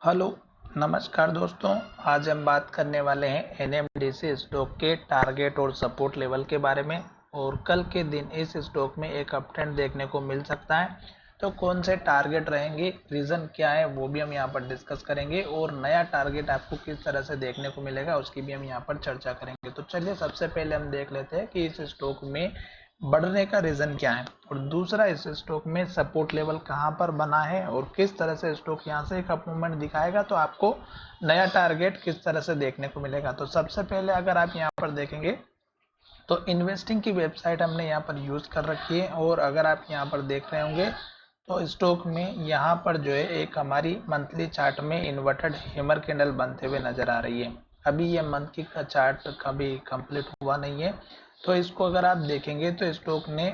Hello, नमस्कार दोस्तों। आज हम बात करने वाले हैं एनएमडीसी स्टॉक के टारगेट और सपोर्ट लेवल के बारे में। और कल के दिन इस स्टॉक में एक अपट्रेंड देखने को मिल सकता है, तो कौन से टारगेट रहेंगे, रीज़न क्या है, वो भी हम यहाँ पर डिस्कस करेंगे। और नया टारगेट आपको किस तरह से देखने को मिलेगा उसकी भी हम यहाँ पर चर्चा करेंगे। तो चलिए सबसे पहले हम देख लेते हैं कि इस स्टॉक में बढ़ने का रीजन क्या है, और दूसरा इस स्टॉक में सपोर्ट लेवल कहां पर बना है और किस तरह से स्टॉक यहां से एक अप मूवमेंट दिखाएगा तो आपको नया टारगेट किस तरह से देखने को मिलेगा। तो सबसे पहले अगर आप यहां पर देखेंगे तो इन्वेस्टिंग की वेबसाइट हमने यहाँ पर यूज कर रखी है। और अगर आप यहाँ पर देख रहे होंगे तो स्टॉक में यहाँ पर जो है एक हमारी मंथली चार्ट में इन्वर्टेड हैमर कैंडल बनते हुए नजर आ रही है। अभी ये मंथ की का चार्ट कभी कंप्लीट हुआ नहीं है, तो इसको अगर आप देखेंगे तो स्टॉक ने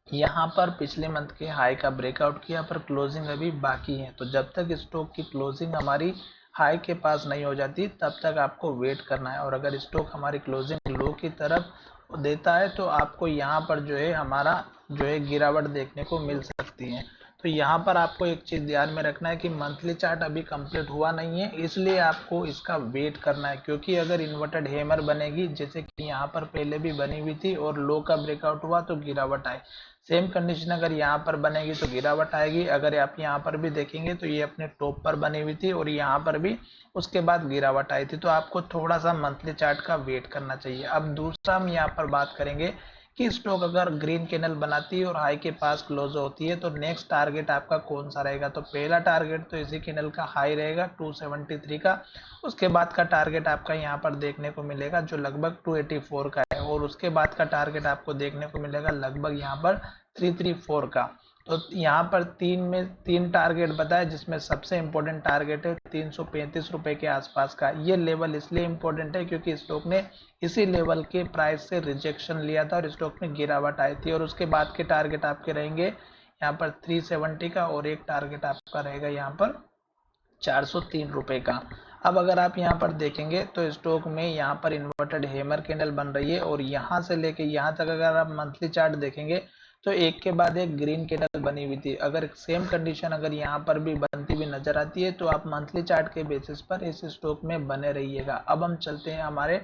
यहाँ पर पिछले मंथ के हाई का ब्रेकआउट किया, पर क्लोजिंग अभी बाकी है। तो जब तक स्टॉक की क्लोजिंग हमारी हाई के पास नहीं हो जाती तब तक आपको वेट करना है। और अगर स्टॉक हमारी क्लोजिंग लो की तरफ देता है तो आपको यहाँ पर जो है हमारा जो है गिरावट देखने को मिल सकती है। तो यहाँ पर आपको एक चीज ध्यान में रखना है कि मंथली चार्ट अभी कंप्लीट हुआ नहीं है, इसलिए आपको इसका वेट करना है। क्योंकि अगर इन्वर्टेड हैमर बनेगी, जैसे कि यहाँ पर पहले भी बनी हुई थी और लो का ब्रेकआउट हुआ तो गिरावट आए, सेम कंडीशन अगर यहाँ पर बनेगी तो गिरावट आएगी। अगर आप यहाँ पर भी देखेंगे तो ये अपने टॉप पर बनी हुई थी और यहाँ पर भी उसके बाद गिरावट आई थी। तो आपको थोड़ा सा मंथली चार्ट का वेट करना चाहिए। अब दूसरा हम यहाँ पर बात करेंगे कि स्टॉक अगर ग्रीन कैंडल बनाती है और हाई के पास क्लोज होती है तो नेक्स्ट टारगेट आपका कौन सा रहेगा। तो पहला टारगेट तो इसी कैंडल का हाई रहेगा 273 का। उसके बाद का टारगेट आपका यहाँ पर देखने को मिलेगा जो लगभग 284 का है। और उसके बाद का टारगेट आपको देखने को मिलेगा लगभग यहाँ पर 334 का। तो यहाँ पर तीन टारगेट बताए, जिसमें सबसे इंपॉर्टेंट टारगेट है 335 रुपए के आसपास का। ये लेवल इसलिए इंपॉर्टेंट है क्योंकि स्टॉक ने इसी लेवल के प्राइस से रिजेक्शन लिया था और स्टॉक में गिरावट आई थी। और उसके बाद के टारगेट आपके रहेंगे यहाँ पर 370 का, और एक टारगेट आपका रहेगा यहाँ पर 403 रुपए का। अब अगर आप यहाँ पर देखेंगे तो स्टॉक में यहाँ पर इन्वर्टेड हैमर कैंडल बन रही है, और यहाँ से लेके यहाँ तक अगर आप मंथली चार्ट देखेंगे तो एक के बाद एक ग्रीन कैंडल बनी हुई थी। अगर सेम कंडीशन अगर यहाँ पर भी बनती हुई नजर आती है तो आप मंथली चार्ट के बेसिस पर इस स्टॉक में बने रहिएगा। अब हम चलते हैं हमारे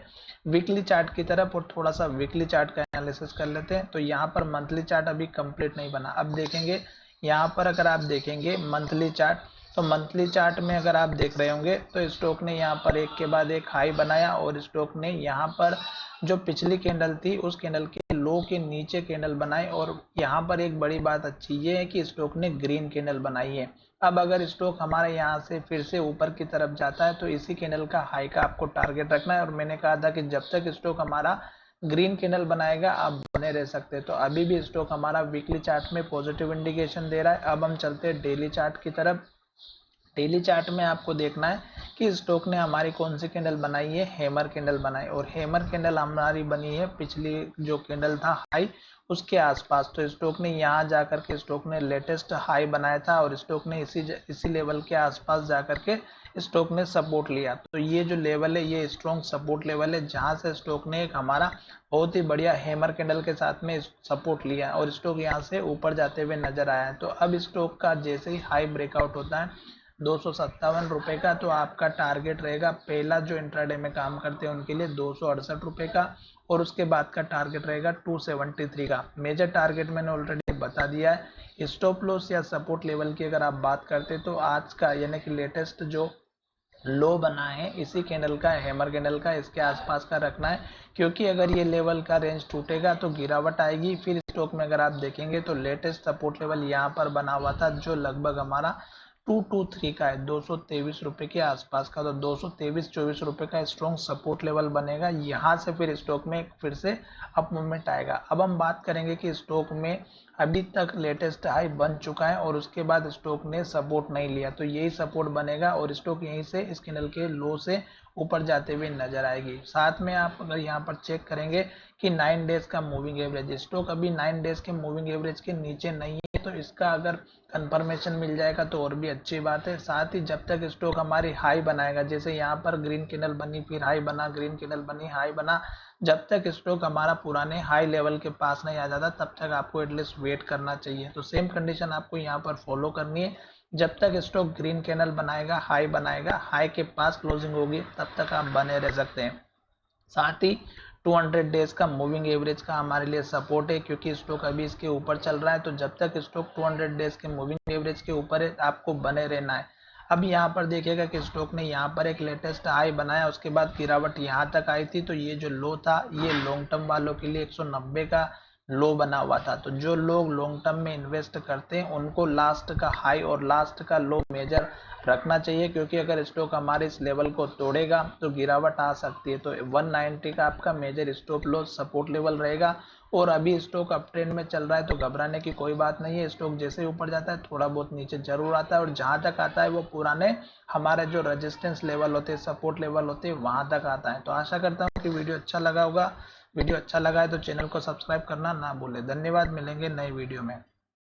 वीकली चार्ट की तरफ और थोड़ा सा वीकली चार्ट का एनालिसिस कर लेते हैं। तो यहाँ पर मंथली चार्ट अभी कंप्लीट नहीं बना। अब देखेंगे यहाँ पर अगर आप देखेंगे मंथली चार्ट, तो मंथली चार्ट में अगर आप देख रहे होंगे तो स्टॉक ने यहाँ पर एक के बाद एक हाई बनाया, और स्टॉक ने यहाँ पर जो पिछली कैंडल थी उस कैंडल के लो के नीचे कैंडल बनाए। और यहाँ पर एक बड़ी बात अच्छी ये है कि स्टॉक ने ग्रीन कैंडल बनाई है। अब अगर स्टॉक हमारा यहाँ से फिर से ऊपर की तरफ जाता है तो इसी कैंडल का हाई का आपको टारगेट रखना है। और मैंने कहा था कि जब तक स्टॉक हमारा ग्रीन कैंडल बनाएगा आप बने रह सकते हैं। तो अभी भी स्टॉक हमारा वीकली चार्ट में पॉजिटिव इंडिकेशन दे रहा है। अब हम चलते हैं डेली चार्ट की तरफ। डेली चार्ट में आपको देखना है कि स्टॉक ने हमारी कौन सी कैंडल बनाई है, हैमर कैंडल बनाई। और हैमर कैंडल हमारी बनी है पिछली जो कैंडल था हाई उसके आसपास। तो स्टॉक ने यहाँ जाकर के स्टॉक ने लेटेस्ट हाई बनाया था, और स्टॉक ने इसी लेवल के आसपास जाकर के स्टॉक ने सपोर्ट लिया। तो ये जो लेवल है ये स्ट्रॉन्ग सपोर्ट लेवल है, जहां से स्टॉक ने एक हमारा बहुत ही बढ़िया हैमर कैंडल के साथ में सपोर्ट लिया और स्टॉक यहाँ से ऊपर जाते हुए नजर आया है। तो अब स्टॉक का जैसे ही हाई ब्रेकआउट होता है 257 रुपए का, तो आपका टारगेट रहेगा पहला जो इंट्राडे में काम करते हैं उनके लिए 268 रुपए का, और उसके बाद का टारगेट रहेगा 273 का। मेजर टारगेट मैंने ऑलरेडी बता दिया है। स्टॉप लॉस या सपोर्ट लेवल की अगर आप बात करते तो आज का यानी कि लेटेस्ट जो लो बना है इसी कैंडल का, हैमर कैंडल का, इसके आसपास का रखना है। क्योंकि अगर ये लेवल का रेंज टूटेगा तो गिरावट आएगी। फिर स्टॉक में अगर आप देखेंगे तो लेटेस्ट सपोर्ट लेवल यहाँ पर बना हुआ था जो लगभग हमारा 223 का है, 223 रुपए के आसपास का। तो 223-24 रुपए का स्ट्रॉन्ग सपोर्ट लेवल बनेगा, यहाँ से फिर स्टॉक में फिर से अप मूवमेंट आएगा। अब हम बात करेंगे कि स्टॉक में अभी तक लेटेस्ट हाई बन चुका है और उसके बाद स्टॉक ने सपोर्ट नहीं लिया, तो यही सपोर्ट बनेगा और स्टॉक यहीं से इस कैंडल के लो से ऊपर जाते हुए नजर आएगी। साथ में आप अगर यहाँ पर चेक करेंगे कि 9 डेज का मूविंग एवरेज, स्टॉक अभी 9 डेज के मूविंग एवरेज के नीचे नहीं है, तो इसका अगर कंफर्मेशन मिल जाएगा तो और भी अच्छी बात है। साथ ही जब तक स्टॉक हमारी हाई बनाएगा, जैसे यहाँ पर ग्रीन कैंडल बनी फिर हाई बना, ग्रीन कैंडल बनी हाई बना, जब तक स्टॉक हमारा पुराने हाई लेवल के पास नहीं आ जाता तब तक आपको एटलीस्ट वेट करना चाहिए। तो सेम कंडीशन आपको यहाँ पर फॉलो करनी है। जब तक स्टॉक ग्रीन कैंडल बनाएगा, हाई बनाएगा, हाई के पास क्लोजिंग होगी, तब तक आप बने रह सकते हैं। साथ ही 200 डेज का मूविंग एवरेज का हमारे लिए सपोर्ट है, क्योंकि स्टॉक अभी इसके ऊपर चल रहा है। तो जब तक स्टॉक 200 डेज के मूविंग एवरेज के ऊपर है, आपको बने रहना है। अब यहाँ पर देखिएगा कि स्टॉक ने यहाँ पर एक लेटेस्ट हाई बनाया, उसके बाद गिरावट यहाँ तक आई थी। तो ये जो लो था, ये लॉन्ग टर्म वालों के लिए 190 का लो बना हुआ था। तो जो लोग लॉन्ग टर्म में इन्वेस्ट करते हैं, उनको लास्ट का हाई और लास्ट का लो मेजर रखना चाहिए, क्योंकि अगर स्टॉक हमारे इस लेवल को तोड़ेगा तो गिरावट आ सकती है। तो 190 का आपका major stop loss support level रहेगा। और अभी स्टॉक अप ट्रेंड में चल रहा है, तो घबराने की कोई बात नहीं है। स्टॉक जैसे ऊपर जाता है, थोड़ा बहुत नीचे जरूर आता है, और जहां तक आता है वो पुराने हमारे जो रेजिस्टेंस लेवल होते हैं, सपोर्ट लेवल होते हैं, वहां तक आता है। तो आशा करता हूँ कि वीडियो अच्छा लगा होगा। वीडियो अच्छा लगा है तो चैनल को सब्सक्राइब करना ना भूलें। धन्यवाद, मिलेंगे नई वीडियो में।